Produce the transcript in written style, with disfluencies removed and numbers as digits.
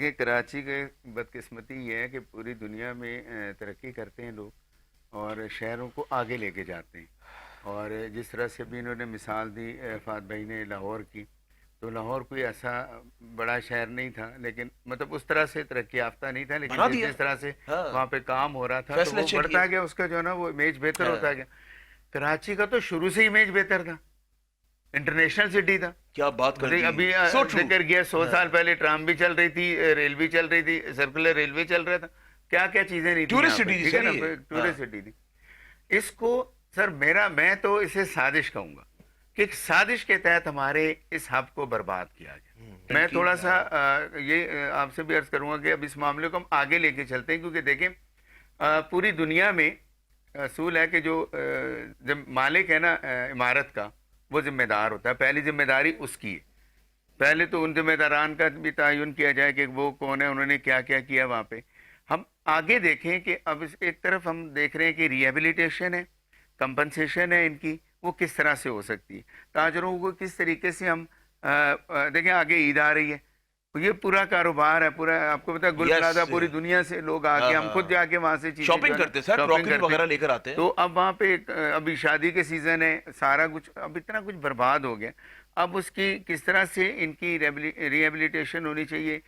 دیکھیں کراچی کی بدقسمتی یہ ہے کہ پوری دنیا میں ترقی کرتے ہیں لوگ اور شہروں کو آگے لے کے جاتے ہیں. اور جس طرح سے بھی انہوں نے مثال دی فہد بھائی نے لاہور کی، تو لاہور کوئی ایسا بڑا شہر نہیں تھا، لیکن مطلب اس طرح سے ترقی یافتہ نہیں تھا، لیکن بنا جس دیا. جس طرح سے ہاں وہاں پہ کام ہو رہا تھا تو فیصلے وہ اچھے بڑھتا کیے. گیا، اس کا جو ہے نا وہ امیج بہتر ہاں ہوتا گیا. کراچی کا تو شروع سے امیج بہتر تھا، انٹرنیشنل سٹی تھا. کیا بات کر دی. ابھی سو ٹرو. ذکر کیا 100 سال پہلے ٹرام بھی چل رہی تھی، ریل بھی چل رہی تھی، سرکولر ریلوے چل رہا تھا، کیا کیا چیزیں نہیں تھیں ٹورسٹ یہاں پہ، سٹی تھی ٹھیک ہے سر نا، یہ. ہاں ٹورسٹ سٹی تھی. اس کو سر میں تو اسے سازش کہوں گا کہ ایک سازش کے تحت ہمارے اس ہب کو برباد کیا گیا. میں تھوڑا سا یہ آپ سے بھی عرض کروں گا کہ اب اس معاملے کو ہم آگے لے کے چلتے ہیں، کیونکہ دیکھیں پوری دنیا میں اصول ہے کہ جو جب مالک ہے نا عمارت کا، وہ ذمہ دار ہوتا ہے. پہلی ذمہ داری اس کی ہے. پہلے تو ان ذمہ داران کا بھی تعین کیا جائے کہ وہ کون ہے، انہوں نے کیا کیا کیا وہاں پہ. ہم آگے دیکھیں کہ اب ایک طرف ہم دیکھ رہے ہیں کہ ری ہیبلیٹیشن ہے، کمپنسیشن ہے ان کی، وہ کس طرح سے ہو سکتی ہے. تاجروں کو کس طریقے سے ہم دیکھیں آگے عید آ رہی ہے، یہ پورا کاروبار ہے، پورا آپ کو پتا ہے گل پلازا پوری دنیا سے لوگ آ کے، ہم خود جا کے وہاں سے چیزیں شاپنگ کرتے سر, کراکری وغیرہ لے کر آتے ہیں. تو اب وہاں پہ ابھی شادی کے سیزن ہے، سارا کچھ اب اتنا کچھ برباد ہو گیا. اب اس کی کس طرح سے ان کی ری ہیبلیٹیشن ہونی چاہیے.